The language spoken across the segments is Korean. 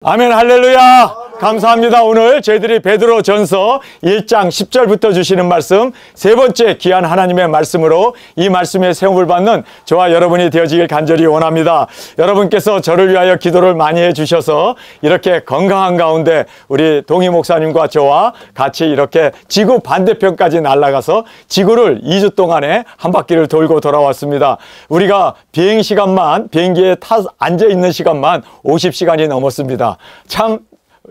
아멘. 할렐루야. 감사합니다. 오늘 저희들이 베드로전서 1장 10절부터 주시는 말씀, 세 번째 귀한 하나님의 말씀으로 이 말씀에 세움을 받는 저와 여러분이 되어지길 간절히 원합니다. 여러분께서 저를 위하여 기도를 많이 해주셔서 이렇게 건강한 가운데 우리 동희 목사님과 저와 같이 이렇게 지구 반대편까지 날아가서 지구를 2주 동안에 한 바퀴를 돌고 돌아왔습니다. 우리가 비행기에 앉아있는 시간만 50시간이 넘었습니다. 참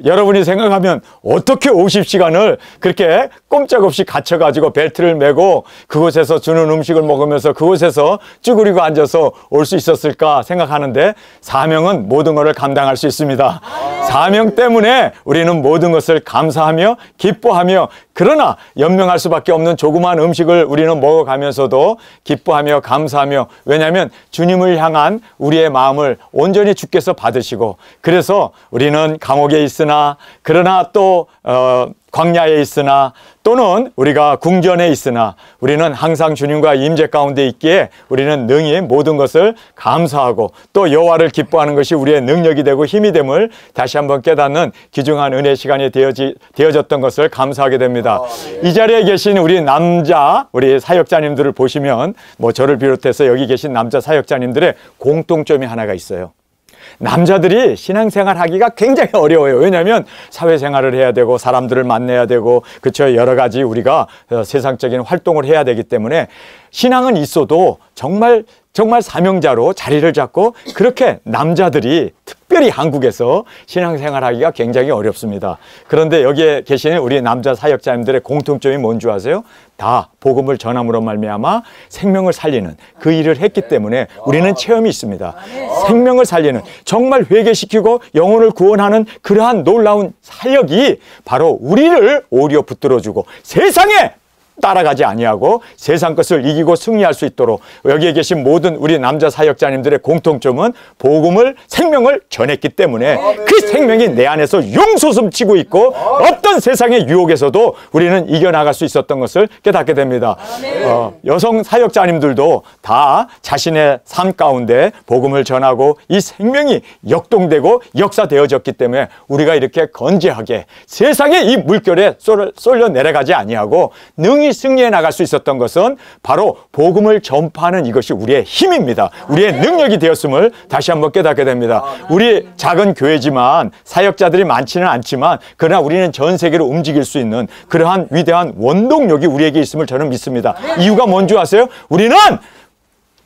여러분이 생각하면 어떻게 50시간을 그렇게 꼼짝없이 갇혀가지고 벨트를 메고 그곳에서 주는 음식을 먹으면서 그곳에서 쭈그리고 앉아서 올 수 있었을까 생각하는데, 사명은 모든 것을 감당할 수 있습니다. 사명 때문에 우리는 모든 것을 감사하며 기뻐하며, 그러나 연명할 수밖에 없는 조그마한 음식을 우리는 먹어가면서도 기뻐하며 감사하며, 왜냐하면 주님을 향한 우리의 마음을 온전히 주께서 받으시고, 그래서 우리는 감옥에 있으나, 그러나 또 광야에 있으나, 또는 우리가 궁전에 있으나 우리는 항상 주님과 임재 가운데 있기에 우리는 능히 모든 것을 감사하고 또 여호와를 기뻐하는 것이 우리의 능력이 되고 힘이 됨을 다시 한번 깨닫는 귀중한 은혜 시간이 되어졌던 것을 감사하게 됩니다. 이 자리에 계신 우리 사역자님들을 보시면 저를 비롯해서 여기 계신 남자 사역자님들의 공통점이 하나가 있어요. 남자들이 신앙생활 하기가 굉장히 어려워요. 왜냐하면 사회생활을 해야 되고 사람들을 만나야 되고, 그렇죠, 여러 가지 우리가 세상적인 활동을 해야 되기 때문에 신앙은 있어도 정말 사명자로 자리를 잡고, 그렇게 남자들이 특별히 한국에서 신앙생활 하기가 굉장히 어렵습니다. 그런데 여기에 계시는 우리 남자 사역자님들의 공통점이 뭔지 아세요? 다 복음을 전함으로 말미암아 생명을 살리는 그 일을 했기 때문에 우리는 체험이 있습니다. 생명을 살리는, 정말 회개시키고 영혼을 구원하는 그러한 놀라운 사역이 바로 우리를 오히려 붙들어주고 세상에 따라가지 아니하고 세상 것을 이기고 승리할 수 있도록, 여기에 계신 모든 우리 남자 사역자님들의 공통점은 생명을 전했기 때문에 그 생명이 내 안에서 용솟음치고 있고 어떤 세상의 유혹에서도 우리는 이겨나갈 수 있었던 것을 깨닫게 됩니다. 여성 사역자님들도 다 자신의 삶 가운데 복음을 전하고 이 생명이 역동되고 역사되어졌기 때문에 우리가 이렇게 건재하게 세상의 이 물결에 쏠려 내려가지 아니하고 능히 승리해 나갈 수 있었던 것은 바로 복음을 전파하는 이것이 우리의 힘입니다. 우리의 능력이 되었음을 다시 한번 깨닫게 됩니다. 우리 작은 교회지만 사역자들이 많지는 않지만, 그러나 우리는 전 세계로 움직일 수 있는 그러한 위대한 원동력이 우리에게 있음을 저는 믿습니다. 이유가 뭔지 아세요? 우리는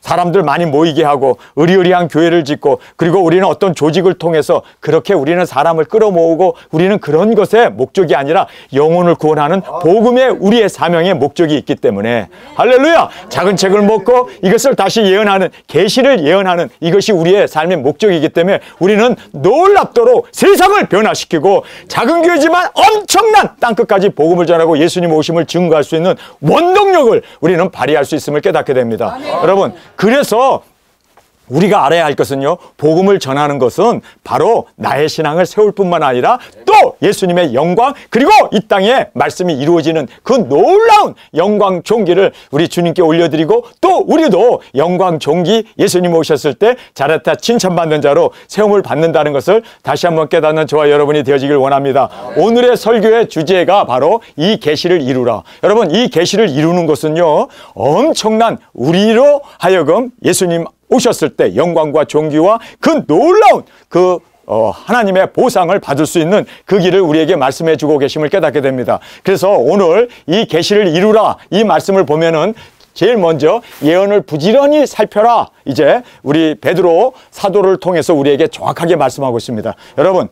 사람들 많이 모이게 하고 의리의리한 교회를 짓고, 그리고 우리는 어떤 조직을 통해서 그렇게 우리는 사람을 끌어모으고, 우리는 그런 것의 목적이 아니라 영혼을 구원하는 복음의 우리의 사명의 목적이 있기 때문에, 할렐루야, 작은 책을 먹고 이것을 다시 예언하는, 계시를 예언하는 이것이 우리의 삶의 목적이기 때문에 우리는 놀랍도록 세상을 변화시키고 작은 교회지만 엄청난 땅끝까지 복음을 전하고 예수님 오심을 증거할 수 있는 원동력을 우리는 발휘할 수 있음을 깨닫게 됩니다. 여러분, 그래서 우리가 알아야 할 것은요, 복음을 전하는 것은 바로 나의 신앙을 세울 뿐만 아니라 또 예수님의 영광, 그리고 이 땅에 말씀이 이루어지는 그 놀라운 영광 존귀를 우리 주님께 올려드리고, 또 우리도 영광 존귀, 예수님 오셨을 때 잘했다 칭찬받는 자로 세움을 받는다는 것을 다시 한번 깨닫는 저와 여러분이 되어지길 원합니다. 오늘의 설교의 주제가 바로 이 계시를 이루라. 여러분, 이 계시를 이루는 것은요, 엄청난 우리로 하여금 예수님 오셨을 때 영광과 존귀와 그 놀라운 하나님의 보상을 받을 수 있는 그 길을 우리에게 말씀해 주고 계심을 깨닫게 됩니다. 그래서 오늘 이 계시를 이루라, 이 말씀을 보면은 제일 먼저 예언을 부지런히 살펴라, 이제 우리 베드로 사도를 통해서 우리에게 정확하게 말씀하고 있습니다. 여러분,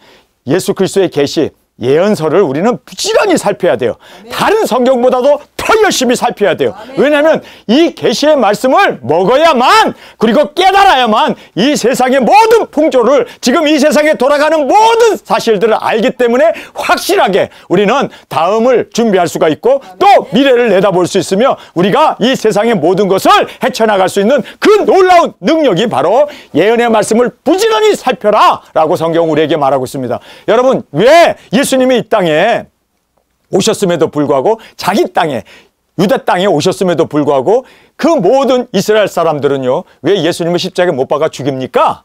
예수 그리스도의 계시, 예언서를 우리는 부지런히 살펴야 돼요. 다른 성경보다도 더 열심히 살펴야 돼요. 왜냐하면 이 계시의 말씀을 먹어야만, 그리고 깨달아야만 이 세상의 모든 풍조를, 지금 이 세상에 돌아가는 모든 사실들을 알기 때문에 확실하게 우리는 다음을 준비할 수가 있고 또 미래를 내다볼 수 있으며, 우리가 이 세상의 모든 것을 헤쳐나갈 수 있는 그 놀라운 능력이 바로 예언의 말씀을 부지런히 살펴라 라고 성경은 우리에게 말하고 있습니다. 여러분, 왜 예수님이 이 땅에 오셨음에도 불구하고, 자기 땅에, 유대 땅에 오셨음에도 불구하고 그 모든 이스라엘 사람들은요, 왜 예수님을 십자가에 못 박아 죽입니까?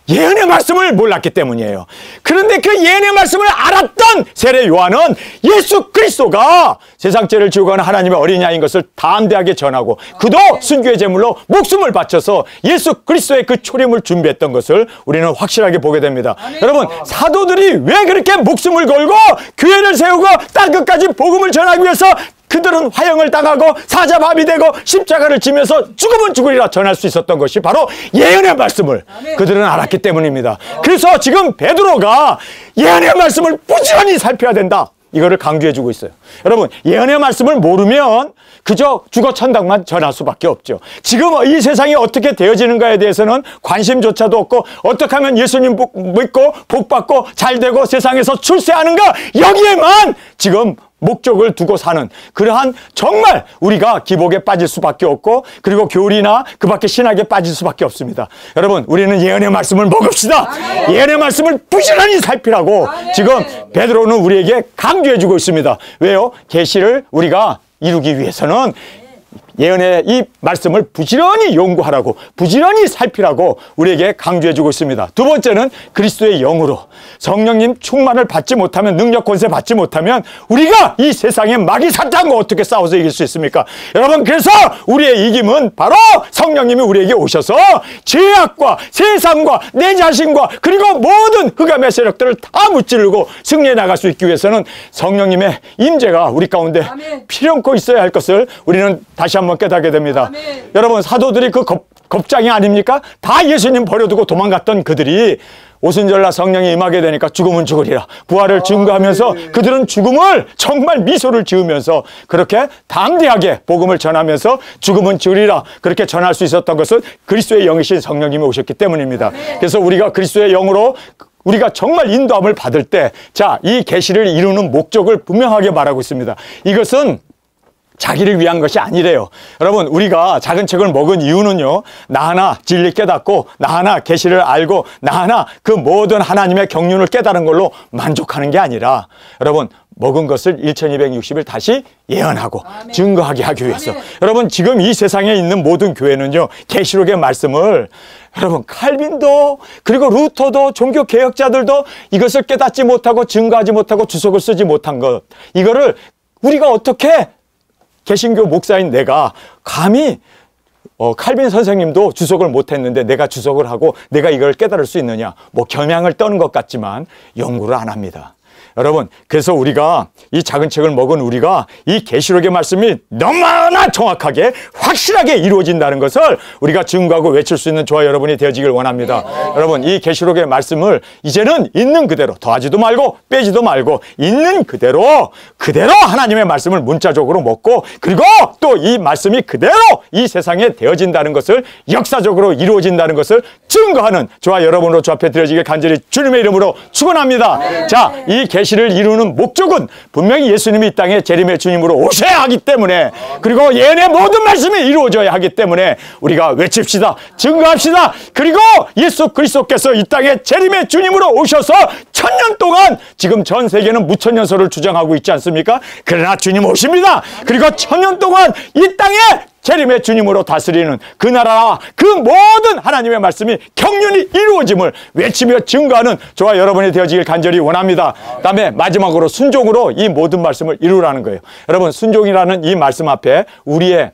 예언의 말씀을 몰랐기 때문이에요. 그런데 그 예언의 말씀을 알았던 세례 요한은 예수 그리스도가 세상 죄를 지우고 가는 하나님의 어린 양인 것을 담대하게 전하고 그도 순교의 제물로 목숨을 바쳐서 예수 그리스도의 그 초림을 준비했던 것을 우리는 확실하게 보게 됩니다. 여러분, 사도들이 왜 그렇게 목숨을 걸고 교회를 세우고 땅 끝까지 복음을 전하기 위해서 그들은 화형을 당하고 사자밥이 되고 십자가를 지면서 죽으면 죽으리라 전할 수 있었던 것이 바로 예언의 말씀을 그들은 알았기 때문입니다. 그래서 지금 베드로가 예언의 말씀을 부지런히 살펴야 된다, 이거를 강조해주고 있어요. 여러분, 예언의 말씀을 모르면 그저 죽어 천당만 전할 수밖에 없죠. 지금 이 세상이 어떻게 되어지는가에 대해서는 관심조차도 없고, 어떻게 하면 예수님 믿고 복받고 잘되고 세상에서 출세하는가, 여기에만 지금 목적을 두고 사는 그러한, 정말 우리가 기복에 빠질 수밖에 없고, 그리고 교리나 그 밖에 신학에 빠질 수밖에 없습니다. 여러분, 우리는 예언의 말씀을 먹읍시다. 예언의 말씀을 부지런히 살피라고 지금 베드로는 우리에게 강조해주고 있습니다. 왜요? 계시를 우리가 이루기 위해서는 예언의 이 말씀을 부지런히 연구하라고, 부지런히 살피라고 우리에게 강조해주고 있습니다. 두 번째는 그리스도의 영으로 성령님 충만을 받지 못하면, 능력 권세 받지 못하면 우리가 이 세상의 마귀 사탄과 어떻게 싸워서 이길 수 있습니까? 여러분, 그래서 우리의 이김은 바로 성령님이 우리에게 오셔서 죄악과 세상과 내 자신과 그리고 모든 흑암의 세력들을 다 무찌르고 승리해 나갈 수 있기 위해서는 성령님의 임재가 우리 가운데 필연코 있어야 할 것을 우리는 다시 한번 깨닫게 됩니다. 여러분, 사도들이 그 겁장이 아닙니까? 다 예수님 버려두고 도망갔던 그들이 오순절날 성령이 임하게 되니까 죽으면 죽으리라 부활을 증거하면서 그들은 죽음을 정말 미소를 지으면서 그렇게 담대하게 복음을 전하면서 죽으면 죽으리라 그렇게 전할 수 있었던 것은 그리스도의 영이신 성령님이 오셨기 때문입니다. 그래서 우리가 그리스도의 영으로 우리가 정말 인도함을 받을 때, 자, 이 계시를 이루는 목적을 분명하게 말하고 있습니다. 이것은 자기를 위한 것이 아니래요. 여러분, 우리가 작은 책을 먹은 이유는요, 나 하나 진리 깨닫고 나 하나 계시를 알고 나 하나 그 모든 하나님의 경륜을 깨달은 걸로 만족하는 게 아니라, 여러분, 먹은 것을 1260일 다시 예언하고 증거하게 하기 위해서. 여러분, 지금 이 세상에 있는 모든 교회는요, 계시록의 말씀을, 여러분, 칼빈도 그리고 루터도 종교개혁자들도 이것을 깨닫지 못하고 증거하지 못하고 주석을 쓰지 못한 것, 이거를 우리가 어떻게, 개신교 목사인 내가 감히 칼빈 선생님도 주석을 못했는데 내가 주석을 하고 내가 이걸 깨달을 수 있느냐, 뭐 겸양을 떠는 것 같지만 연구를 안 합니다. 여러분, 그래서 우리가 이 작은 책을 먹은 우리가 이 계시록의 말씀이 너무나 정확하게 확실하게 이루어진다는 것을 우리가 증거하고 외칠 수 있는 저와 여러분이 되어지길 원합니다. 여러분, 이 계시록의 말씀을 이제는 있는 그대로 더하지도 말고 빼지도 말고 있는 그대로 하나님의 말씀을 문자적으로 먹고, 그리고 또 이 말씀이 그대로 이 세상에 되어진다는 것을, 역사적으로 이루어진다는 것을 증거하는 저와 여러분으로 주 앞에 드려지길 간절히 주님의 이름으로 축원합니다. 자, 이 계시를 이루는 목적은 분명히 예수님이 이 땅에 재림의 주님으로 오셔야 하기 때문에, 그리고 예언의 모든 말씀이 이루어져야 하기 때문에 우리가 외칩시다. 증거합시다. 그리고 예수 그리스도께서 이 땅에 재림의 주님으로 오셔서 1000년 동안, 지금 전 세계는 무천년설을 주장하고 있지 않습니까? 그러나 주님 오십니다. 그리고 1000년 동안 이 땅에 재림의 주님으로 다스리는 그 나라와 그 모든 하나님의 말씀이 경륜이 이루어짐을 외치며 증거하는 저와 여러분이 되어지길 간절히 원합니다. 그다음에 마지막으로 순종으로 이 모든 말씀을 이루라는 거예요. 여러분, 순종이라는 이 말씀 앞에 우리의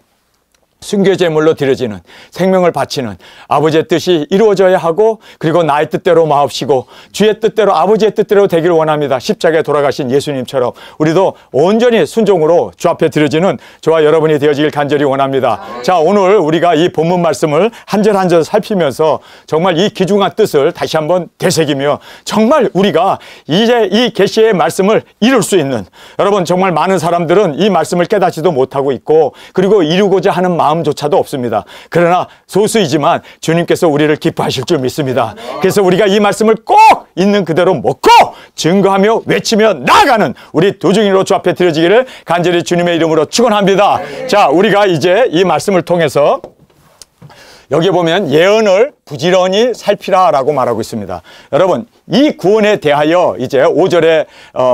순교제물로 드려지는, 생명을 바치는 아버지의 뜻이 이루어져야 하고, 그리고 나의 뜻대로 마옵시고 주의 뜻대로, 아버지의 뜻대로 되기를 원합니다. 십자가에 돌아가신 예수님처럼 우리도 온전히 순종으로 주 앞에 드려지는 저와 여러분이 되어지길 간절히 원합니다. 자, 오늘 우리가 이 본문 말씀을 한 절 한 절 살피면서 정말 이 귀중한 뜻을 다시 한번 되새기며, 정말 우리가 이제 이 계시의 말씀을 이룰 수 있는, 여러분, 정말 많은 사람들은 이 말씀을 깨닫지도 못하고 있고, 그리고 이루고자 하는 마음조차도 없습니다. 그러나 소수이지만 주님께서 우리를 기뻐하실 줄 믿습니다. 그래서 우리가 이 말씀을 꼭 있는 그대로 먹고 증거하며 외치며 나아가는 우리 도중이로 주 앞에 드려지기를 간절히 주님의 이름으로 축원합니다. 자, 우리가 이제 이 말씀을 통해서 여기 보면 예언을 부지런히 살피라라고 말하고 있습니다. 여러분, 이 구원에 대하여 이제 5절의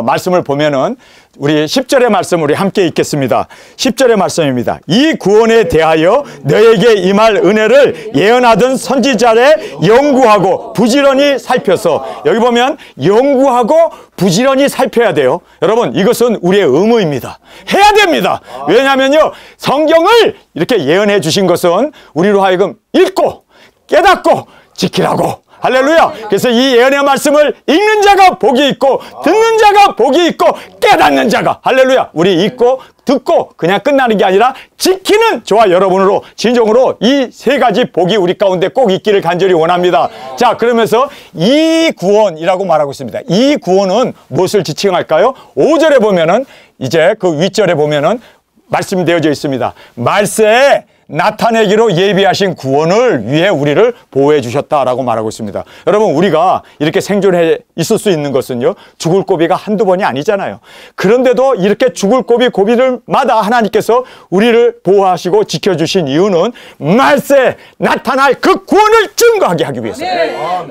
말씀을 보면은 우리 10절의 말씀 우리 함께 읽겠습니다. 10절의 말씀입니다. 이 구원에 대하여 너에게 임할 은혜를 예언하던 선지자를 연구하고 부지런히 살펴서, 여기 보면 연구하고 부지런히 살펴야 돼요. 여러분, 이것은 우리의 의무입니다. 해야 됩니다. 왜냐하면요, 성경을 이렇게 예언해 주신 것은 우리로 하여금 읽고 깨닫고 지키라고. 할렐루야. 그래서 이 예언의 말씀을 읽는 자가 복이 있고 듣는 자가 복이 있고 깨닫는 자가, 할렐루야, 우리 읽고 듣고 그냥 끝나는 게 아니라 지키는 저와 여러분으로 진정으로 이 세 가지 복이 우리 가운데 꼭 있기를 간절히 원합니다. 자, 그러면서 이 구원이라고 말하고 있습니다. 이 구원은 무엇을 지칭할까요? 5절에 보면은, 이제 그 윗절에 보면은 말씀되어져 있습니다. 말세에 나타내기로 예비하신 구원을 위해 우리를 보호해 주셨다라고 말하고 있습니다. 여러분, 우리가 이렇게 생존해 있을 수 있는 것은요, 죽을 고비가 한두 번이 아니잖아요. 그런데도 이렇게 죽을 고비들마다 하나님께서 우리를 보호하시고 지켜주신 이유는 말세에 나타날 그 구원을 증거하게 하기 위해서,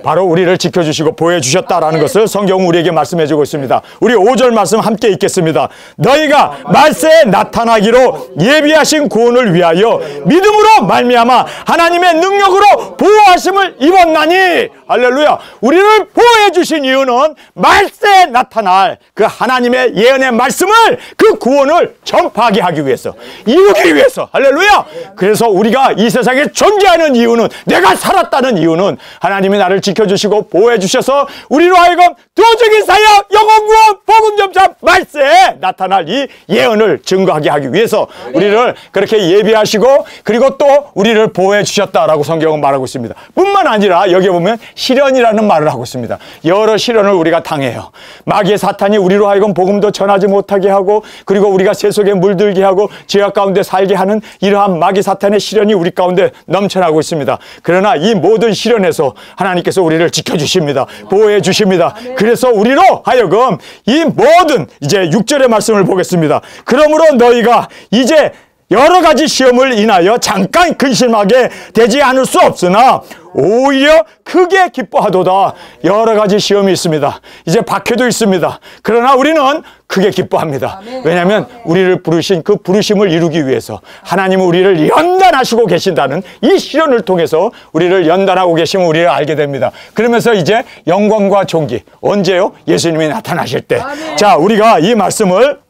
바로 우리를 지켜주시고 보호해 주셨다라는 것을 성경은 우리에게 말씀해 주고 있습니다. 우리 5절 말씀 함께 읽겠습니다. 너희가 말세에 나타나기로 예비하신 구원을 위하여 믿음으로 말미암아 하나님의 능력으로 보호하심을 입었나니, 할렐루야, 우리를 보호해 주신 이유는 말세에 나타날 그 하나님의 예언의 말씀을, 그 구원을 전파하게 하기 위해서, 이루기 위해서, 할렐루야. 그래서 우리가 이 세상에 존재하는 이유는, 내가 살았다는 이유는 하나님이 나를 지켜주시고 보호해 주셔서 우리로 하여금 도적인 사역, 영혼구원, 복음점차 말세에 나타날 이 예언을 증거하게 하기 위해서 우리를 그렇게 예비하시고, 그리고 또 우리를 보호해 주셨다라고 성경은 말하고 있습니다. 뿐만 아니라 여기에 보면 시련이라는 말을 하고 있습니다. 여러 시련을 우리가 당해요. 마귀의 사탄이 우리로 하여금 복음도 전하지 못하게 하고, 그리고 우리가 세속에 물들게 하고 죄악 가운데 살게 하는 이러한 마귀 사탄의 시련이 우리 가운데 넘쳐나고 있습니다. 그러나 이 모든 시련에서 하나님께서 우리를 지켜주십니다. 보호해 주십니다. 그래서 우리로 하여금 이 모든, 이제 6절의 말씀을 보겠습니다. 그러므로 너희가 이제 여러 가지 시험을 인하여 잠깐 근심하게 되지 않을 수 없으나 오히려 크게 기뻐하도다. 여러 가지 시험이 있습니다. 이제 박해도 있습니다. 그러나 우리는 크게 기뻐합니다. 왜냐하면 우리를 부르신 그 부르심을 이루기 위해서 하나님은 우리를 연단하시고 계신다는 이 시련을 통해서 우리를 연단하고 계심을 우리를 알게 됩니다. 그러면서 이제 영광과 존귀, 언제요? 예수님이 나타나실 때. 자, 우리가 이 말씀을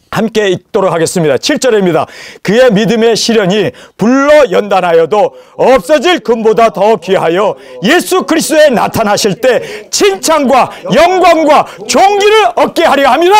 함께 읽도록 하겠습니다. 7절입니다. 그의 믿음의 시련이 불로 연단하여도 없어질 금보다 더 귀하여 예수 그리스도에 나타나실 때 칭찬과 영광과 존귀를 얻게 하려 함이라.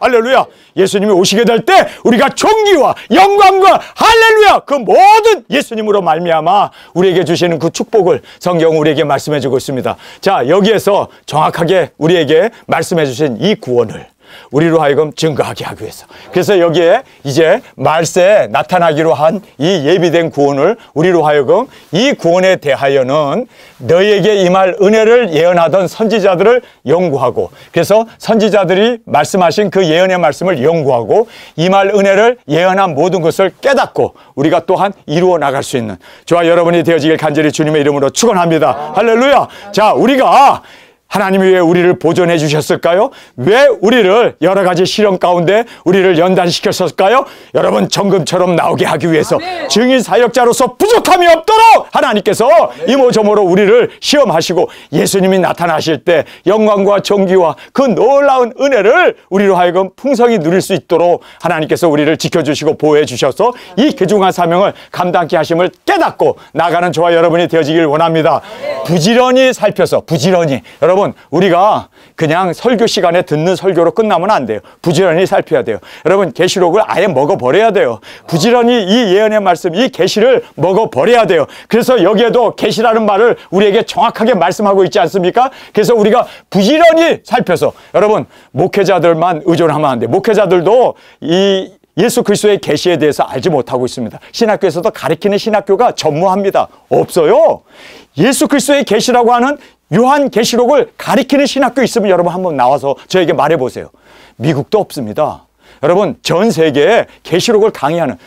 할렐루야. 예수님이 오시게 될 때 우리가 존귀와 영광과 할렐루야, 그 모든 예수님으로 말미암아 우리에게 주시는 그 축복을 성경은 우리에게 말씀해 주고 있습니다. 자, 여기에서 정확하게 우리에게 말씀해 주신 이 구원을 우리로 하여금 증거하게 하기 위해서, 그래서 여기에 이제 말세에 나타나기로 한 이 예비된 구원을 우리로 하여금, 이 구원에 대하여는 너희에게 임할 은혜를 예언하던 선지자들을 연구하고, 그래서 선지자들이 말씀하신 그 예언의 말씀을 연구하고 임할 은혜를 예언한 모든 것을 깨닫고 우리가 또한 이루어 나갈 수 있는 저와 여러분이 되어지길 간절히 주님의 이름으로 축원합니다. 할렐루야. 자, 우리가 하나님이 왜 우리를 보존해 주셨을까요? 왜 우리를 여러 가지 시련 가운데 우리를 연단시켰을까요? 여러분, 정금처럼 나오게 하기 위해서, 증인 사역자로서 부족함이 없도록 하나님께서 이모저모로 우리를 시험하시고 예수님이 나타나실 때 영광과 존귀와 그 놀라운 은혜를 우리로 하여금 풍성히 누릴 수 있도록 하나님께서 우리를 지켜주시고 보호해 주셔서 이 귀중한 사명을 감당케 하심을 깨닫고 나가는 저와 여러분이 되어지길 원합니다. 부지런히 살펴서, 부지런히, 여러분, 우리가 그냥 설교 시간에 듣는 설교로 끝나면 안 돼요. 부지런히 살펴야 돼요. 여러분, 계시록을 아예 먹어버려야 돼요. 부지런히 이 예언의 말씀, 이 계시를 먹어버려야 돼요. 그래서 여기에도 계시라는 말을 우리에게 정확하게 말씀하고 있지 않습니까? 그래서 우리가 부지런히 살펴서, 여러분, 목회자들만 의존하면 안 돼요. 목회자들도 이 예수 그리스도의 계시에 대해서 알지 못하고 있습니다. 신학교에서도 가르치는 신학교가 전무합니다. 없어요. 예수 그리스도의 계시라고 하는 요한 계시록을 가리키는 신학교 있으면 여러분 한번 나와서 저에게 말해보세요. 미국도 없습니다. 여러분, 전 세계에 계시록을 강의하는,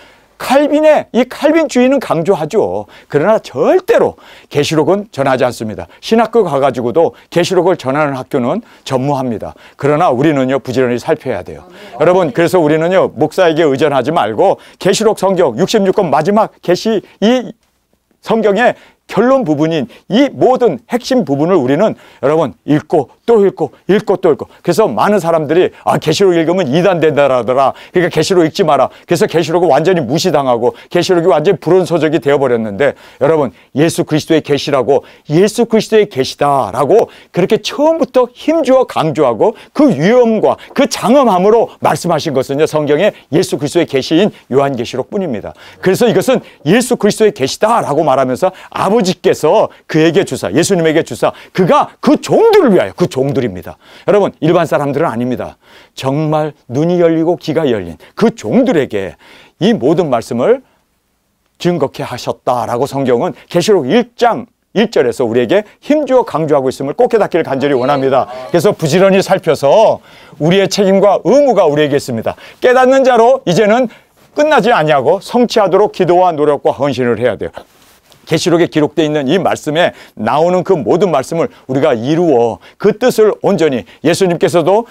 칼빈의 이 칼빈주의는 강조하죠. 그러나 절대로 계시록은 전하지 않습니다. 신학교 가가지고도 계시록을 전하는 학교는 전무합니다. 그러나 우리는요, 부지런히 살펴야 돼요. 여러분, 그래서 우리는요, 목사에게 의존하지 말고 계시록 성경 66권 마지막 계시 이 성경의 결론 부분인 이 모든 핵심 부분을 우리는 여러분 읽고 또 읽고 읽고 또 읽고, 그래서 많은 사람들이 계시록 읽으면 이단 된다라더라. 그러니까 계시록 읽지 마라. 그래서 계시록을 완전히 무시당하고 계시록이 완전히 불온서적이 되어버렸는데, 여러분 예수 그리스도의 계시라고, 예수 그리스도의 계시다라고 그렇게 처음부터 힘주어 강조하고 그 위엄과 그 장엄함으로 말씀하신 것은요, 성경에 예수 그리스도의 계시인 요한계시록뿐입니다. 그래서 이것은 예수 그리스도의 계시다라고 말하면서 아버지께서 그에게 주사, 예수님에게 주사, 그가 그 종들을 위하여, 그 종들입니다. 여러분, 일반 사람들은 아닙니다. 정말 눈이 열리고 귀가 열린 그 종들에게 이 모든 말씀을 증거케 하셨다라고 성경은 계시록 1장 1절에서 우리에게 힘주어 강조하고 있음을 꼭 깨닫기를 간절히 원합니다. 그래서 부지런히 살펴서 우리의 책임과 의무가 우리에게 있습니다. 깨닫는 자로 이제는 끝나지 아니하고 성취하도록 기도와 노력과 헌신을 해야 돼요. 계시록에 기록되어 있는 이 말씀에 나오는 그 모든 말씀을 우리가 이루어 그 뜻을 온전히, 예수님께서도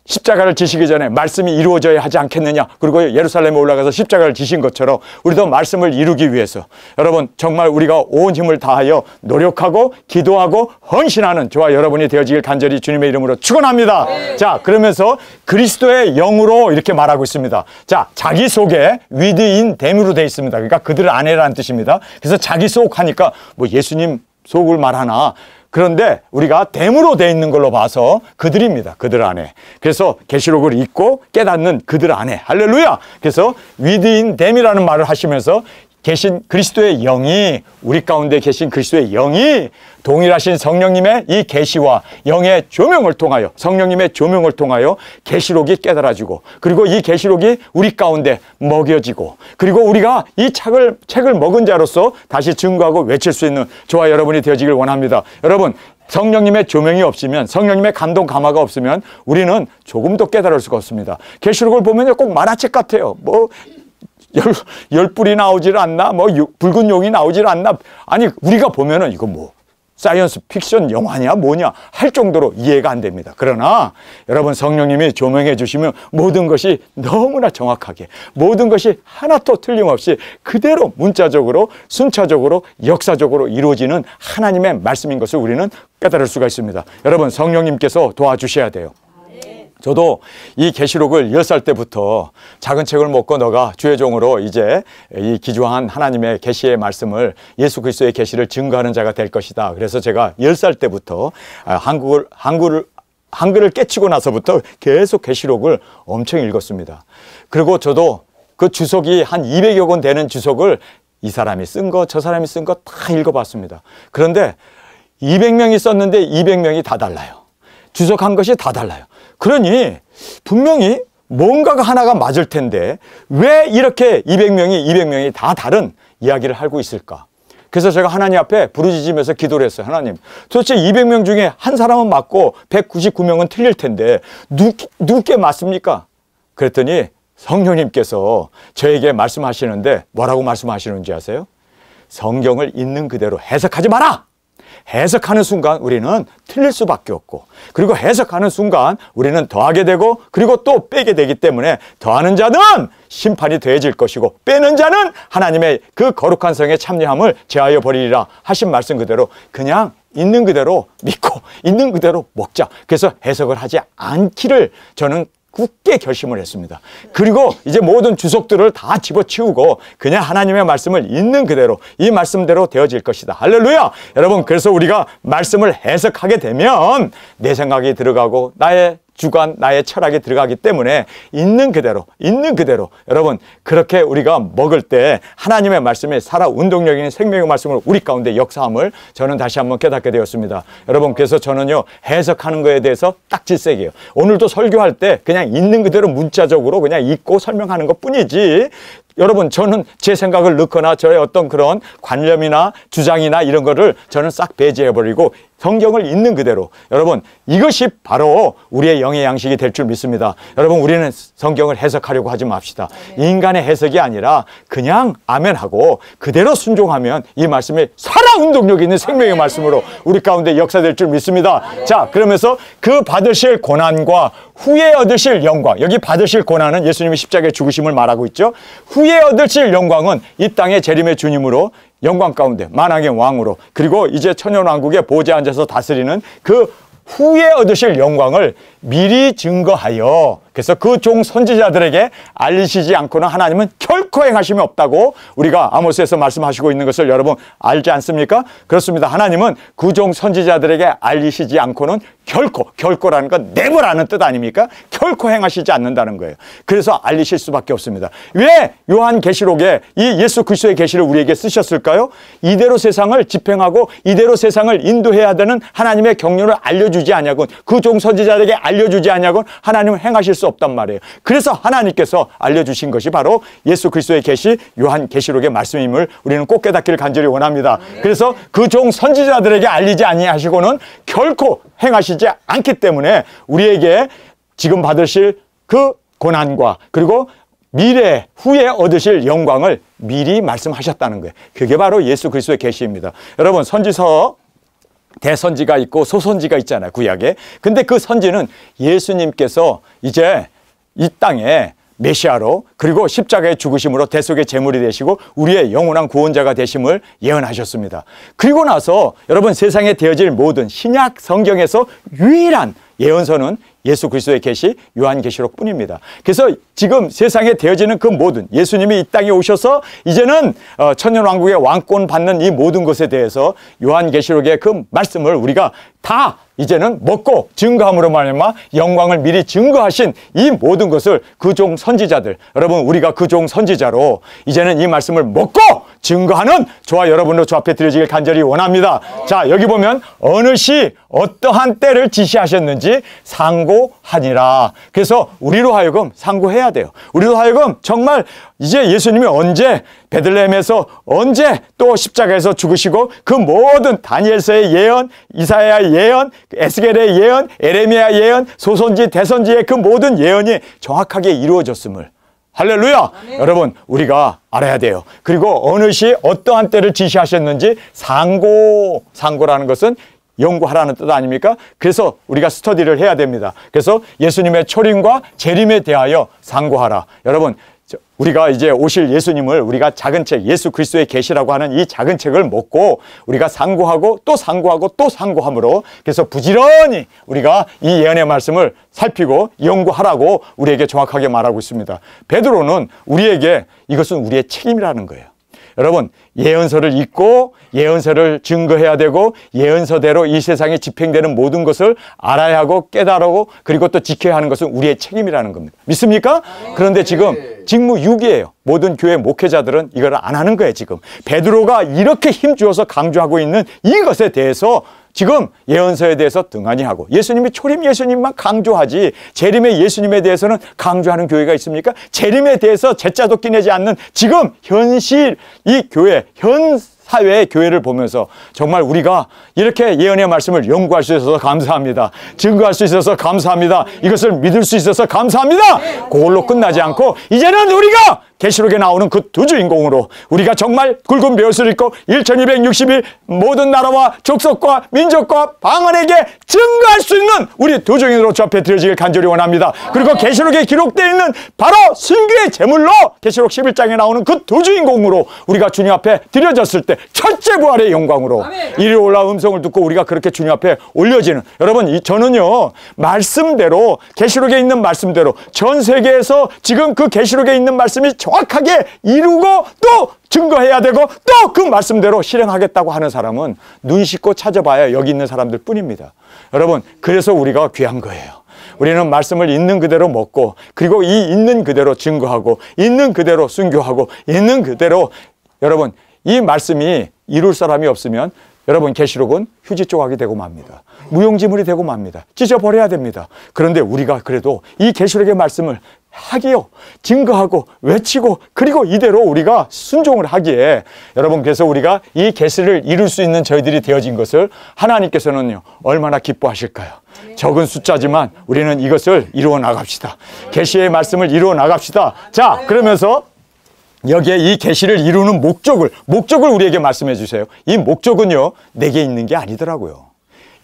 십자가를 지시기 전에 말씀이 이루어져야 하지 않겠느냐, 그리고 예루살렘에 올라가서 십자가를 지신 것처럼 우리도 말씀을 이루기 위해서 여러분 정말 우리가 온 힘을 다하여 노력하고 기도하고 헌신하는 저와 여러분이 되어지길 간절히 주님의 이름으로 축원합니다. 네. 자, 그러면서 그리스도의 영으로 이렇게 말하고 있습니다. 자, 자기 속에 within them으로 되어 있습니다. 그러니까 그들 안에라는 뜻입니다. 그래서 자기 속 하니까 뭐 예수님 속을 말하나, 그런데 우리가 댐으로 되어 있는 걸로 봐서 그들입니다. 그들 안에. 그래서 계시록을 읽고 깨닫는 그들 안에. 할렐루야. 그래서 within them이라는 말을 하시면서 계신 그리스도의 영이, 우리 가운데 계신 그리스도의 영이 동일하신 성령님의 이 계시와 영의 조명을 통하여, 성령님의 조명을 통하여 계시록이 깨달아지고, 그리고 이 계시록이 우리 가운데 먹여지고, 그리고 우리가 이 책을 먹은 자로서 다시 증거하고 외칠 수 있는 저와 여러분이 되어지길 원합니다. 여러분, 성령님의 조명이 없으면, 성령님의 감동 감화가 없으면 우리는 조금도 깨달을 수가 없습니다. 계시록을 보면 꼭 만화책 같아요. 뭐 열 뿔이 나오질 않나? 뭐 붉은 용이 나오질 않나? 아니, 우리가 보면은 이거 뭐 사이언스 픽션 영화냐 뭐냐 할 정도로 이해가 안 됩니다. 그러나 여러분, 성령님이 조명해 주시면 모든 것이 너무나 정확하게, 모든 것이 하나도 틀림없이 그대로 문자적으로 순차적으로 역사적으로 이루어지는 하나님의 말씀인 것을 우리는 깨달을 수가 있습니다. 여러분, 성령님께서 도와주셔야 돼요. 저도 이 계시록을 10살 때부터 작은 책을 먹고 너가 주의 종으로 이제 이 기주한 하나님의 계시의 말씀을, 예수 그리스도의 계시를 증거하는 자가 될 것이다. 그래서 제가 10살 때부터 한글을 깨치고 나서부터 계속 계시록을 엄청 읽었습니다. 그리고 저도 그 주석이 한 200여 권 되는 주석을 이 사람이 쓴 거, 저 사람이 쓴 거 다 읽어봤습니다. 그런데 200명이 썼는데 200명이 다 달라요. 주석한 것이 다 달라요. 그러니 분명히 뭔가가 하나가 맞을 텐데 왜 이렇게 200명이 다 다른 이야기를 하고 있을까? 그래서 제가 하나님 앞에 부르짖으면서 기도를 했어요. 하나님, 도대체 200명 중에 한 사람은 맞고 199명은 틀릴 텐데 누구께 맞습니까? 그랬더니 성령님께서 저에게 말씀하시는데 뭐라고 말씀하시는지 아세요? 성경을 있는 그대로 해석하지 마라! 해석하는 순간 우리는 틀릴 수밖에 없고, 그리고 해석하는 순간 우리는 더하게 되고, 그리고 또 빼게 되기 때문에 더하는 자는 심판이 더해질 것이고 빼는 자는 하나님의 그 거룩한 성에 참여함을 제하여 버리리라 하신 말씀 그대로 그냥 있는 그대로 믿고 있는 그대로 먹자. 그래서 해석을 하지 않기를 저는 굳게 결심을 했습니다. 그리고 이제 모든 주석들을 다 집어치우고 그냥 하나님의 말씀을 있는 그대로, 이 말씀대로 되어질 것이다. 할렐루야! 여러분, 그래서 우리가 말씀을 해석하게 되면 내 생각이 들어가고 나의 주관, 나의 철학이 들어가기 때문에 있는 그대로 여러분, 그렇게 우리가 먹을 때 하나님의 말씀이 살아 운동력인 생명의 말씀을 우리 가운데 역사함을 저는 다시 한번 깨닫게 되었습니다. 여러분, 그래서 저는요, 해석하는 거에 대해서 딱 질색이에요. 오늘도 설교할 때 그냥 있는 그대로 문자적으로 그냥 읽고 설명하는 것 뿐이지, 여러분, 저는 제 생각을 넣거나 저의 어떤 그런 관념이나 주장이나 이런 거를 저는 싹 배제해버리고 성경을 있는 그대로 여러분 이것이 바로 우리의 영의 양식이 될 줄 믿습니다. 여러분 우리는 성경을 해석하려고 하지 맙시다. 인간의 해석이 아니라 그냥 아멘하고 그대로 순종하면 이 말씀이 살아 운동력 있는 생명의 말씀으로 우리 가운데 역사될 줄 믿습니다. 자, 그러면서 그 받으실 고난과 후에 얻으실 영광, 여기 받으실 고난은 예수님이 십자가에 죽으심을 말하고 있죠. 후에 얻으실 영광은 이 땅의 재림의 주님으로 영광 가운데 만왕의 왕으로 그리고 이제 천년왕국의 보좌에 앉아서 다스리는 그 후에 얻으실 영광을 미리 증거하여 그래서 그 종 선지자들에게 알리시지 않고는 하나님은 결코 행하심이 없다고 우리가 아모스에서 말씀하시고 있는 것을 여러분 알지 않습니까? 그렇습니다. 하나님은 그 종 선지자들에게 알리시지 않고는 결코라는 건 never라는 뜻 아닙니까? 결코 행하시지 않는다는 거예요. 그래서 알리실 수밖에 없습니다. 왜 요한계시록에 이 예수 그리스도의 계시를 우리에게 쓰셨을까요? 이대로 세상을 집행하고 이대로 세상을 인도해야 되는 하나님의 경륜을 알려주지 않냐고 그 종 선지자들에게 알려주지 않냐고 하나님은 행하실 수 없단 말이에요. 그래서 하나님께서 알려주신 것이 바로 예수 그리스도의 계시 요한계시록의 말씀임을 우리는 꼭 깨닫기를 간절히 원합니다. 그래서 그 종 선지자들에게 알리지 아니하시고는 결코 행하시지 않기 때문에 우리에게 지금 받으실 그 고난과 그리고 미래 후에 얻으실 영광을 미리 말씀하셨다는 거예요. 그게 바로 예수 그리스도의 계시입니다. 여러분 선지서 대선지가 있고 소선지가 있잖아요. 구약에. 근데 그 선지는 예수님께서 이제 이 땅에 메시아로 그리고 십자가의 죽으심으로 대속의 제물이 되시고 우리의 영원한 구원자가 되심을 예언하셨습니다. 그리고 나서 여러분 세상에 되어질 모든 신약 성경에서 유일한 예언서는 예수 그리스도의 계시 요한계시록 뿐입니다. 그래서 지금 세상에 되어지는 그 모든 예수님이 이 땅에 오셔서 이제는 천년왕국의 왕권 받는 이 모든 것에 대해서 요한계시록의 그 말씀을 우리가 다 이제는 먹고 증거함으로 말미암아 영광을 미리 증거하신 이 모든 것을 그 종 선지자들 여러분 우리가 그 종 선지자로 이제는 이 말씀을 먹고 증거하는 저와 여러분도 저 앞에 드려지길 간절히 원합니다. 자 여기 보면 어느 시 어떠한 때를 지시하셨는지 상고하니라. 그래서 우리로 하여금 상고해야 돼요. 우리로 하여금 정말 이제 예수님이 언제 베들레헴에서 언제 또 십자가에서 죽으시고 그 모든 다니엘서의 예언, 이사야의 예언, 에스겔의 예언, 에레미야 예언, 소선지, 대선지의 그 모든 예언이 정확하게 이루어졌음을 할렐루야! 아멘. 여러분 우리가 알아야 돼요. 그리고 어느 시 어떠한 때를 지시하셨는지 상고라는 것은 연구하라는 뜻 아닙니까? 그래서 우리가 스터디를 해야 됩니다. 그래서 예수님의 초림과 재림에 대하여 상고하라. 여러분 우리가 이제 오실 예수님을 우리가 작은 책 예수 그리스도의 계시라고 하는 이 작은 책을 먹고 우리가 상고하고 또 상고하고 또 상고함으로 그래서 부지런히 우리가 이 예언의 말씀을 살피고 연구하라고 우리에게 정확하게 말하고 있습니다. 베드로는 우리에게 이것은 우리의 책임이라는 거예요. 여러분 예언서를 읽고 예언서를 증거해야 되고 예언서대로 이 세상에 집행되는 모든 것을 알아야 하고 깨달고 그리고 또 지켜야 하는 것은 우리의 책임이라는 겁니다. 믿습니까? 그런데 지금 직무유기예요. 모든 교회 목회자들은 이걸 안 하는 거예요. 지금 베드로가 이렇게 힘주어서 강조하고 있는 이것에 대해서 지금 예언서에 대해서 등한히 하고 예수님이 초림 예수님만 강조하지 재림의 예수님에 대해서는 강조하는 교회가 있습니까? 재림에 대해서 제자도 끼내지 않는 지금 현실 이 교회 현 사회의 교회를 보면서 정말 우리가 이렇게 예언의 말씀을 연구할 수 있어서 감사합니다. 증거할 수 있어서 감사합니다. 이것을 믿을 수 있어서 감사합니다. 그걸로 끝나지 않고 이제는 우리가 계시록에 나오는 그 두 주인공으로 우리가 정말 굵은 벼슬을 입고 1260일 모든 나라와 족속과 민족과 방언에게 증거할 수 있는 우리 두 주인으로 주 앞에 드려지길 간절히 원합니다. 그리고 계시록에 기록되어 있는 바로 순교의 제물로 계시록 11장에 나오는 그 두 주인공으로 우리가 주님 앞에 드려졌을 때 첫째 부활의 영광으로 이리 올라온 음성을 듣고 우리가 그렇게 주님 앞에 올려지는 여러분 저는요 말씀대로 계시록에 있는 말씀대로 전 세계에서 지금 그 계시록에 있는 말씀이 정확하게 이루고 또 증거해야 되고 또 그 말씀대로 실행하겠다고 하는 사람은 눈 씻고 찾아봐야 여기 있는 사람들 뿐입니다. 여러분 그래서 우리가 귀한 거예요. 우리는 말씀을 있는 그대로 먹고 그리고 이 있는 그대로 증거하고 있는 그대로 순교하고 있는 그대로 여러분 이 말씀이 이룰 사람이 없으면 여러분 계시록은 휴지 조각이 되고 맙니다. 무용지물이 되고 맙니다. 찢어버려야 됩니다. 그런데 우리가 그래도 이 계시록의 말씀을 하기요, 증거하고 외치고 그리고 이대로 우리가 순종을 하기에 여러분, 그래서 우리가 이 계시를 이룰 수 있는 저희들이 되어진 것을 하나님께서는요 얼마나 기뻐하실까요? 적은 숫자지만 우리는 이것을 이루어 나갑시다. 계시의 말씀을 이루어 나갑시다. 자, 그러면서 여기에 이 계시를 이루는 목적을 우리에게 말씀해 주세요. 이 목적은요 내게 있는 게 아니더라고요.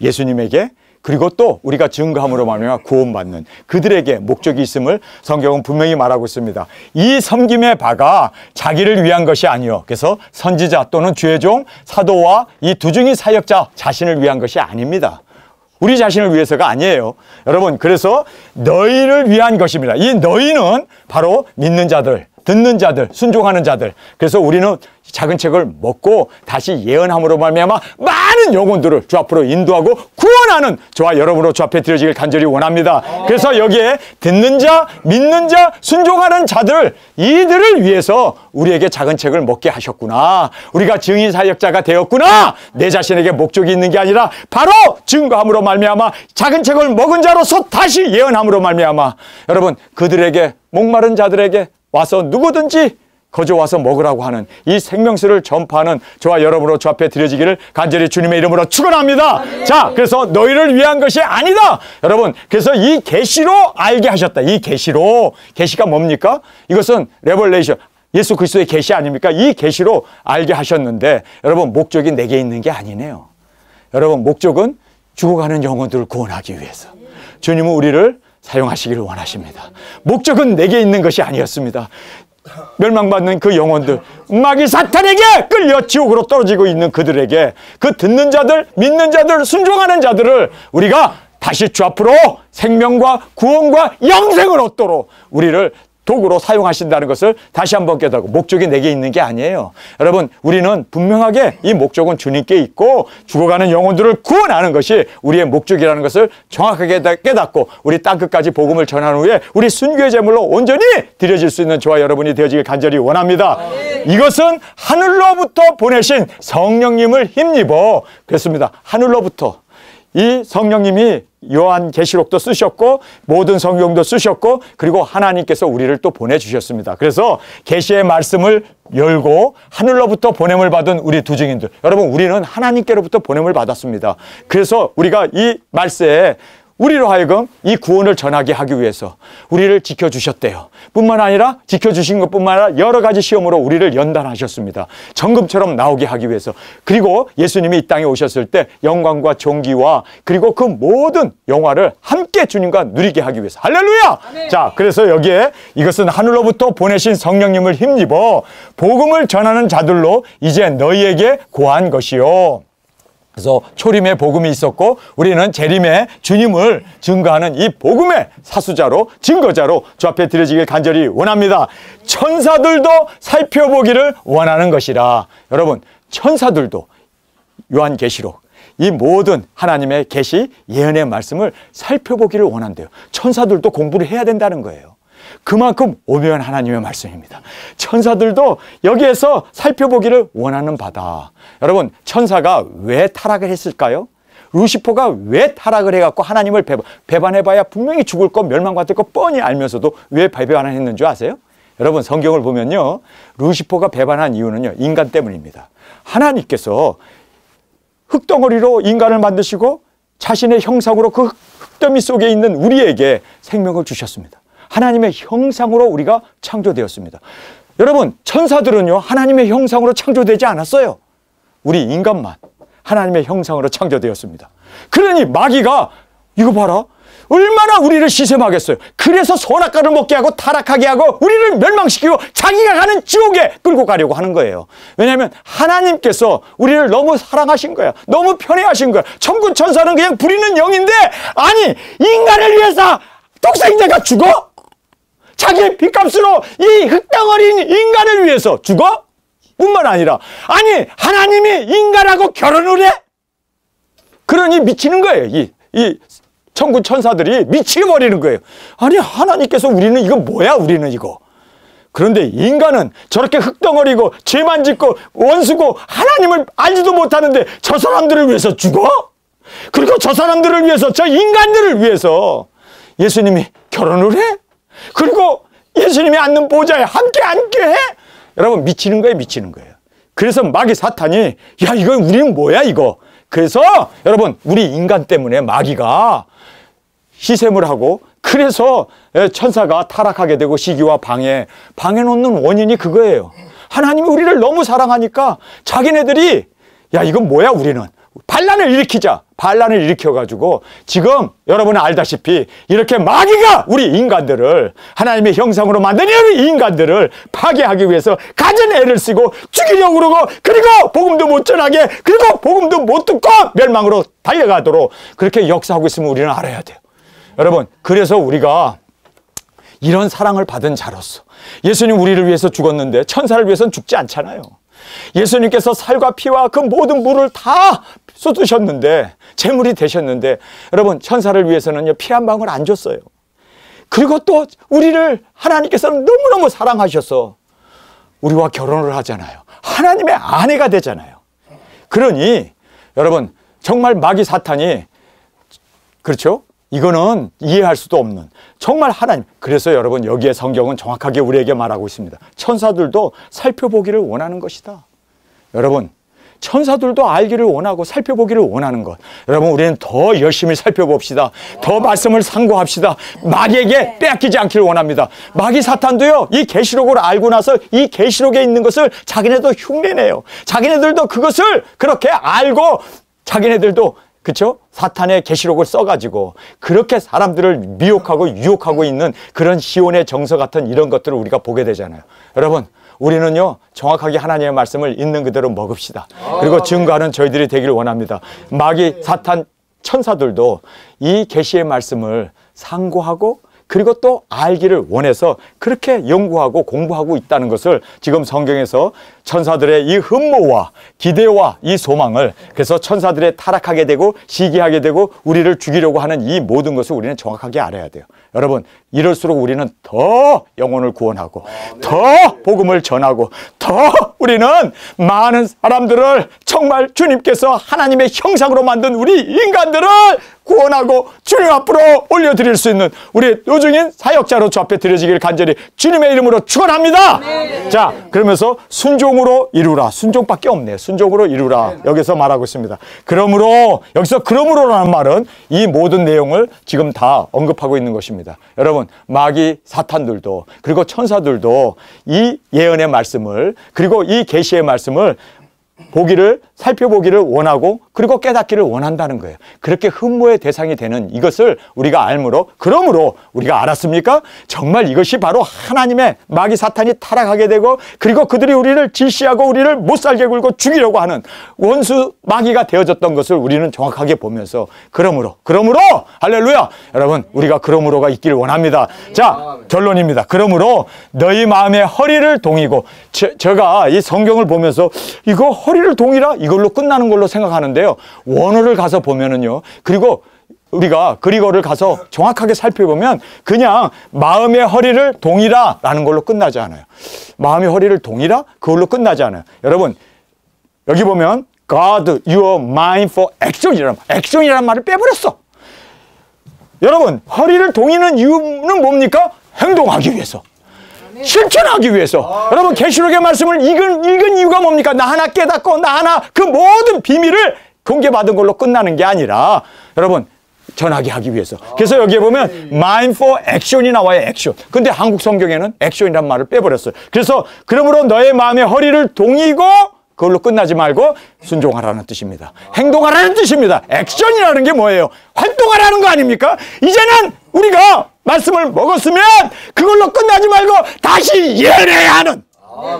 예수님에게, 그리고 또 우리가 증거함으로 말미암아 구원받는 그들에게 목적이 있음을 성경은 분명히 말하고 있습니다. 이 섬김의 바가 자기를 위한 것이 아니요, 그래서 선지자 또는 주의 종, 사도와 이 두 중의 사역자 자신을 위한 것이 아닙니다. 우리 자신을 위해서가 아니에요. 여러분, 그래서 너희를 위한 것입니다. 이 너희는 바로 믿는 자들, 듣는 자들, 순종하는 자들. 그래서 우리는 작은 책을 먹고 다시 예언함으로 말미암아 많은 영혼들을 주 앞으로 인도하고 구원하는 저와 여러분으로 주 앞에 드려지길 간절히 원합니다. 그래서 여기에 듣는 자, 믿는 자, 순종하는 자들, 이들을 위해서 우리에게 작은 책을 먹게 하셨구나. 우리가 증인 사역자가 되었구나. 내 자신에게 목적이 있는 게 아니라 바로 증거함으로 말미암아 작은 책을 먹은 자로서 다시 예언함으로 말미암아 여러분, 그들에게, 목마른 자들에게 와서 누구든지 거저 와서 먹으라고 하는 이 생명수를 전파하는 저와 여러분으로 주 앞에 드려지기를 간절히 주님의 이름으로 축원합니다. 자, 그래서 너희를 위한 것이 아니다. 여러분, 그래서 이 계시로 알게 하셨다. 이 계시로, 계시가 뭡니까? 이것은 레벨레이션, 예수 그리스도의 계시 아닙니까? 이 계시로 알게 하셨는데 여러분, 목적이 내게 있는 게 아니네요. 여러분, 목적은 죽어가는 영혼들을 구원하기 위해서 주님은 우리를 사용하시기를 원하십니다. 목적은 내게 있는 것이 아니었습니다. 멸망받는 그 영혼들, 마귀 사탄에게 끌려 지옥으로 떨어지고 있는 그들에게, 그 듣는 자들, 믿는 자들, 순종하는 자들을 우리가 다시 주 앞으로 생명과 구원과 영생을 얻도록 우리를 도구로 사용하신다는 것을 다시 한번 깨닫고, 목적이 내게 있는 게 아니에요. 여러분, 우리는 분명하게 이 목적은 주님께 있고 죽어가는 영혼들을 구원하는 것이 우리의 목적이라는 것을 정확하게 깨닫고 우리 땅끝까지 복음을 전한 후에 우리 순교의 제물로 온전히 드려질 수 있는 저와 여러분이 되어지길 간절히 원합니다. 이것은 하늘로부터 보내신 성령님을 힘입어, 그렇습니다. 하늘로부터 이 성령님이 요한계시록도 쓰셨고 모든 성경도 쓰셨고 그리고 하나님께서 우리를 또 보내주셨습니다. 그래서 계시의 말씀을 열고 하늘로부터 보냄을 받은 우리 두 증인들, 여러분, 우리는 하나님께로부터 보냄을 받았습니다. 그래서 우리가 이 말세에 우리로 하여금 이 구원을 전하게 하기 위해서 우리를 지켜주셨대요. 뿐만 아니라 지켜주신 것뿐만 아니라 여러 가지 시험으로 우리를 연단하셨습니다. 정금처럼 나오게 하기 위해서. 그리고 예수님이 이 땅에 오셨을 때 영광과 존귀와 그리고 그 모든 영화를 함께 주님과 누리게 하기 위해서. 할렐루야! 아멘. 자, 그래서 여기에 이것은 하늘로부터 보내신 성령님을 힘입어 복음을 전하는 자들로 이제 너희에게 고한 것이요. 그래서 초림의 복음이 있었고 우리는 재림의 주님을 증거하는 이 복음의 사수자로, 증거자로 주 앞에 드려지길 간절히 원합니다. 천사들도 살펴보기를 원하는 것이라. 여러분, 천사들도 요한계시록 이 모든 하나님의 계시, 예언의 말씀을 살펴보기를 원한대요. 천사들도 공부를 해야 된다는 거예요. 그만큼 오묘한 하나님의 말씀입니다. 천사들도 여기에서 살펴보기를 원하는 바다. 여러분, 천사가 왜 타락을 했을까요? 루시퍼가 왜 타락을 해갖고 하나님을 배반해봐야 분명히 죽을 것, 멸망받을 것 뻔히 알면서도 왜 배반을 했는 줄 아세요? 여러분, 성경을 보면요, 루시퍼가 배반한 이유는요, 인간 때문입니다. 하나님께서 흙덩어리로 인간을 만드시고 자신의 형상으로 그 흙더미 속에 있는 우리에게 생명을 주셨습니다. 하나님의 형상으로 우리가 창조되었습니다. 여러분, 천사들은요, 하나님의 형상으로 창조되지 않았어요. 우리 인간만 하나님의 형상으로 창조되었습니다. 그러니 마귀가 이거 봐라, 얼마나 우리를 시샘하겠어요. 그래서 선악과를 먹게 하고 타락하게 하고 우리를 멸망시키고 자기가 가는 지옥에 끌고 가려고 하는 거예요. 왜냐하면 하나님께서 우리를 너무 사랑하신 거야. 너무 편애하신 거야. 천군 천사는 그냥 부리는 영인데, 아니, 인간을 위해서 독생자가 죽어? 자기의 핏값으로 이 흙덩어리인 인간을 위해서 죽어? 뿐만 아니라, 아니, 하나님이 인간하고 결혼을 해? 그러니 미치는 거예요. 이 천군 천사들이 미치버리는 거예요. 아니, 하나님께서 우리는 이거 뭐야, 우리는 이거. 그런데 인간은 저렇게 흙덩어리고 죄만 짓고 원수고 하나님을 알지도 못하는데 저 사람들을 위해서 죽어? 그리고 저 사람들을 위해서, 저 인간들을 위해서 예수님이 결혼을 해? 그리고 예수님이 앉는 보좌에 함께 앉게 해? 여러분, 미치는 거예요, 미치는 거예요. 그래서 마귀 사탄이, 야, 이거 우리는 뭐야, 이거. 그래서 여러분, 우리 인간 때문에 마귀가 희생을 하고, 그래서 천사가 타락하게 되고 시기와 방해 놓는 원인이 그거예요. 하나님이 우리를 너무 사랑하니까 자기네들이, 야, 이건 뭐야, 우리는. 반란을 일으키자. 반란을 일으켜가지고 지금 여러분은 알다시피 이렇게 마귀가 우리 인간들을, 하나님의 형상으로 만든 이 인간들을 파괴하기 위해서 가진 애를 쓰고 죽이려고 그러고, 그리고 복음도 못 전하게, 그리고 복음도 못 듣고 멸망으로 달려가도록 그렇게 역사하고 있으면 우리는 알아야 돼요. 여러분, 그래서 우리가 이런 사랑을 받은 자로서, 예수님 우리를 위해서 죽었는데 천사를 위해서는 죽지 않잖아요. 예수님께서 살과 피와 그 모든 물을 다 쏟으셨는데, 제물이 되셨는데, 여러분, 천사를 위해서는요, 피 한 방울 안 줬어요. 그리고 또 우리를 하나님께서는 너무너무 사랑하셔서 우리와 결혼을 하잖아요. 하나님의 아내가 되잖아요. 그러니 여러분, 정말 마귀 사탄이, 그렇죠? 이거는 이해할 수도 없는, 정말 하나님. 그래서 여러분, 여기에 성경은 정확하게 우리에게 말하고 있습니다. 천사들도 살펴보기를 원하는 것이다. 여러분, 천사들도 알기를 원하고 살펴보기를 원하는 것. 여러분, 우리는 더 열심히 살펴봅시다. 더 말씀을 상고합시다. 마귀에게 빼앗기지 않기를 원합니다. 마귀 사탄도요, 이 계시록을 알고 나서 이 계시록에 있는 것을 자기네도 흉내내요. 자기네들도 그것을 그렇게 알고, 자기네들도, 그렇죠? 사탄의 계시록을 써가지고 그렇게 사람들을 미혹하고 유혹하고 있는 그런 시온의 정서 같은 이런 것들을 우리가 보게 되잖아요. 여러분, 우리는요, 정확하게 하나님의 말씀을 있는 그대로 먹읍시다. 그리고 증거하는 저희들이 되기를 원합니다. 마귀, 사탄, 천사들도 이 계시의 말씀을 상고하고, 그리고 또 알기를 원해서 그렇게 연구하고 공부하고 있다는 것을 지금 성경에서 천사들의 이 흠모와 기대와 이 소망을, 그래서 천사들의 타락하게 되고 시기하게 되고 우리를 죽이려고 하는 이 모든 것을 우리는 정확하게 알아야 돼요. 여러분, 이럴수록 우리는 더 영혼을 구원하고, 더 복음을 전하고, 더 우리는 많은 사람들을 정말 주님께서 하나님의 형상으로 만든 우리 인간들을 구원하고 주님 앞으로 올려드릴 수 있는 우리 요중인 사역자로 주 앞에 드려지길 간절히 주님의 이름으로 축원합니다. 자, 그러면서 순종으로 이루라. 순종밖에 없네요. 순종으로 이루라. 여기서 말하고 있습니다. 그러므로, 여기서 그러므로라는 말은 이 모든 내용을 지금 다 언급하고 있는 것입니다. 여러분, 마귀 사탄들도, 그리고 천사들도 이 예언의 말씀을, 그리고 이 계시의 말씀을 살펴보기를 원하고, 그리고 깨닫기를 원한다는 거예요. 그렇게 흠모의 대상이 되는 이것을 우리가 알므로, 그러므로 우리가 알았습니까? 정말 이것이 바로 하나님의, 마귀 사탄이 타락하게 되고, 그리고 그들이 우리를 질시하고 우리를 못살게 굴고 죽이려고 하는 원수 마귀가 되어졌던 것을 우리는 정확하게 보면서, 그러므로 할렐루야! 여러분, 우리가 그러므로가 있기를 원합니다. 자, 결론입니다. 그러므로 너희 마음의 허리를 동이고, 제가 이 성경을 보면서 이거 허리를 동이라? 이걸로 끝나는 걸로 생각하는데요. 원어를 가서 보면은요. 그리고 우리가 그리거를 가서 정확하게 살펴보면 그냥 마음의 허리를 동이라 라는 걸로 끝나지 않아요. 마음의 허리를 동이라? 그걸로 끝나지 않아요. 여러분, 여기 보면 God, your mind for action이라는 말을 빼버렸어. 여러분, 허리를 동이는 이유는 뭡니까? 행동하기 위해서. 실천하기 위해서. 여러분, 계시록의 말씀을 읽은 이유가 뭡니까? 나 하나 깨닫고 나 하나 그 모든 비밀을 공개받은 걸로 끝나는 게 아니라, 여러분, 전하게 하기 위해서. 그래서 여기에 보면 mind for action이 나와요. 액션. 근데 한국 성경에는 액션이란 말을 빼버렸어요. 그래서 그러므로 너의 마음의 허리를 동이고, 그걸로 끝나지 말고 순종하라는 뜻입니다. 행동하라는 뜻입니다. 액션이라는 게 뭐예요? 활동하라는 거 아닙니까? 이제는 우리가 말씀을 먹었으면 그걸로 끝나지 말고 다시 예언해야 하는,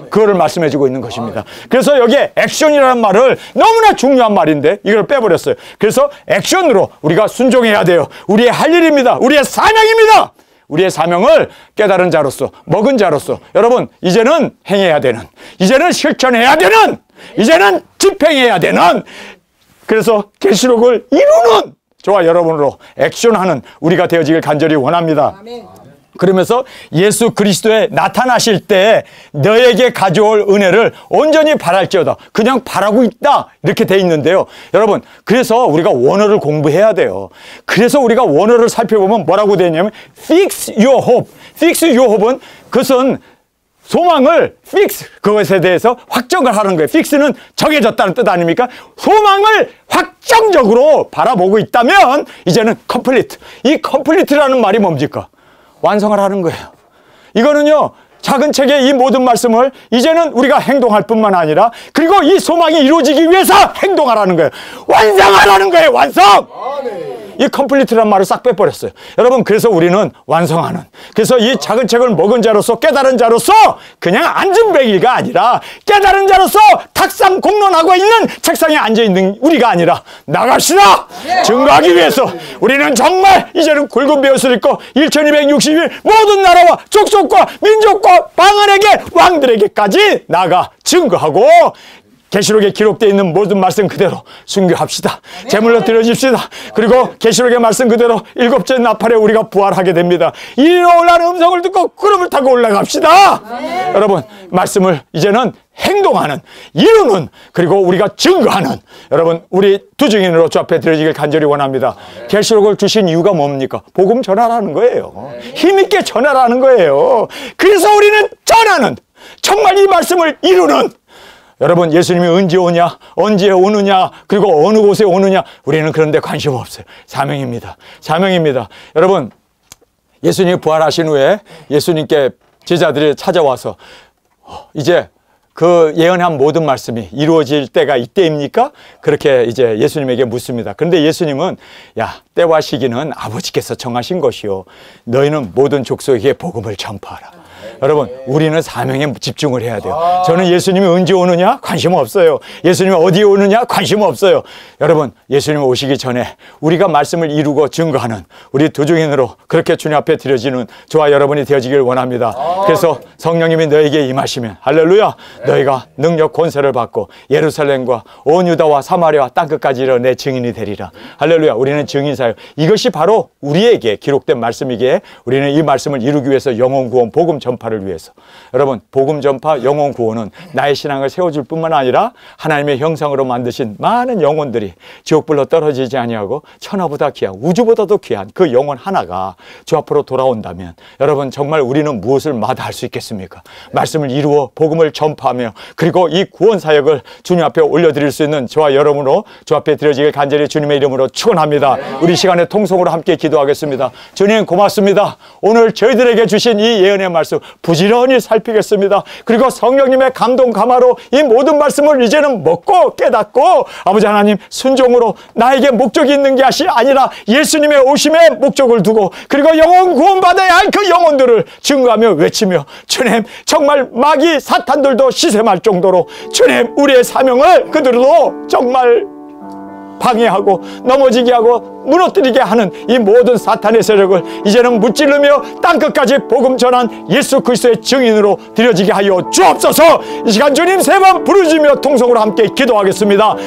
그거를 말씀해주고 있는 것입니다. 그래서 여기에 액션이라는 말을, 너무나 중요한 말인데 이걸 빼버렸어요. 그래서 액션으로 우리가 순종해야 돼요. 우리의 할 일입니다. 우리의 사명입니다. 우리의 사명을 깨달은 자로서, 먹은 자로서, 여러분, 이제는 행해야 되는, 이제는 실천해야 되는, 이제는 집행해야 되는, 그래서 계시록을 이루는 저와 여러분으로 액션하는 우리가 되어지길 간절히 원합니다. 그러면서 예수 그리스도에 나타나실 때 너에게 가져올 은혜를 온전히 바랄지어다. 그냥 바라고 있다 이렇게 돼 있는데요. 여러분, 그래서 우리가 원어를 공부해야 돼요. 그래서 우리가 원어를 살펴보면 뭐라고 되어 있냐면 fix your hope. fix your hope은 그것은 소망을 fix, 그것에 대해서 확정을 하는 거예요. fix는 정해졌다는 뜻 아닙니까? 소망을 확정적으로 바라보고 있다면 이제는 complete. 이 complete라는 말이 뭡니까? 완성을 하는 거예요. 이거는요, 작은 책의 이 모든 말씀을 이제는 우리가 행동할 뿐만 아니라 그리고 이 소망이 이루어지기 위해서 행동하라는 거예요. 완성하라는 거예요. 완성! 이 컴플리트란 말을 싹 빼버렸어요. 여러분, 그래서 우리는 완성하는, 그래서 이 작은 책을 먹은 자로서 깨달은 자로서 그냥 앉은배기가 아니라 깨달은 자로서 탁상 공론하고 있는 책상에 앉아있는 우리가 아니라 나갑시다. 증거하기 위해서 우리는 정말 이제는 굵은 베옷을 입고 1260일 모든 나라와 족속과 민족과 방언에게 왕들에게까지 나가 증거하고 계시록에 기록되어 있는 모든 말씀 그대로 순교합시다. 제물로 드려집시다. 그리고 계시록의 말씀 그대로 일곱째 나팔에 우리가 부활하게 됩니다. 이리로 올라가는 음성을 듣고 구름을 타고 올라갑시다. 여러분, 말씀을 이제는 행동하는, 이루는, 그리고 우리가 증거하는, 여러분, 우리 두 증인으로 주 앞에 드려지길 간절히 원합니다. 계시록을 주신 이유가 뭡니까? 복음 전하라는 거예요. 힘있게 전하라는 거예요. 그래서 우리는 전하는, 정말 이 말씀을 이루는, 여러분, 예수님이 언제 오냐, 언제 오느냐, 그리고 어느 곳에 오느냐, 우리는 그런 데 관심 없어요. 사명입니다. 사명입니다. 여러분, 예수님이 부활하신 후에 예수님께 제자들이 찾아와서 이제 그 예언한 모든 말씀이 이루어질 때가 이때입니까? 그렇게 이제 예수님에게 묻습니다. 그런데 예수님은 야, 때와 시기는 아버지께서 정하신 것이요, 너희는 모든 족속에게 복음을 전파하라. 여러분, 우리는 사명에 집중을 해야 돼요. 저는 예수님이 언제 오느냐? 관심 없어요. 예수님이 어디에 오느냐? 관심 없어요. 여러분, 예수님 오시기 전에 우리가 말씀을 이루고 증거하는 우리 두 증인으로 그렇게 주님 앞에 드려지는 저와 여러분이 되어지길 원합니다. 그래서 성령님이 너에게 임하시면 할렐루야, 너희가 능력 권세를 받고 예루살렘과 온 유다와 사마리아와 땅끝까지 이르러 내 증인이 되리라. 할렐루야. 우리는 증인사요. 이것이 바로 우리에게 기록된 말씀이기에 우리는 이 말씀을 이루기 위해서 영혼 구원 복음 전파를 위해서, 여러분, 복음 전파 영혼 구원은 나의 신앙을 세워줄 뿐만 아니라 하나님의 형상으로 만드신 많은 영혼들이 지옥불로 떨어지지 아니하고 천하보다 귀한, 우주보다도 귀한 그 영혼 하나가 주 앞으로 돌아온다면 여러분, 정말 우리는 무엇을 마다할 수 있겠습니까? 말씀을 이루어 복음을 전파하며 그리고 이 구원 사역을 주님 앞에 올려드릴 수 있는 저와 여러분으로 주 앞에 드려지길 간절히 주님의 이름으로 축원합니다. 우리 시간에 통성으로 함께 기도하겠습니다. 주님 고맙습니다. 오늘 저희들에게 주신 이 예언의 말씀 부지런히 살피겠습니다. 그리고 성령님의 감동 감화로 이 모든 말씀을 이제는 먹고 깨닫고 아버지 하나님 순종으로 나에게 목적이 있는 것이 아니라 예수님의 오심에 목적을 두고 그리고 영혼 구원받아야 할 그 영혼들을 증거하며 외치며 주님, 정말 마귀 사탄들도 시샘할 정도로 주님, 우리의 사명을 그들도 정말 방해하고 넘어지게 하고 무너뜨리게 하는 이 모든 사탄의 세력을 이제는 무찌르며 땅끝까지 복음 전한 예수 그리스도의 증인으로 드려지게 하여 주옵소서. 이 시간 주님 세 번 부르짖으며 통성으로 함께 기도하겠습니다.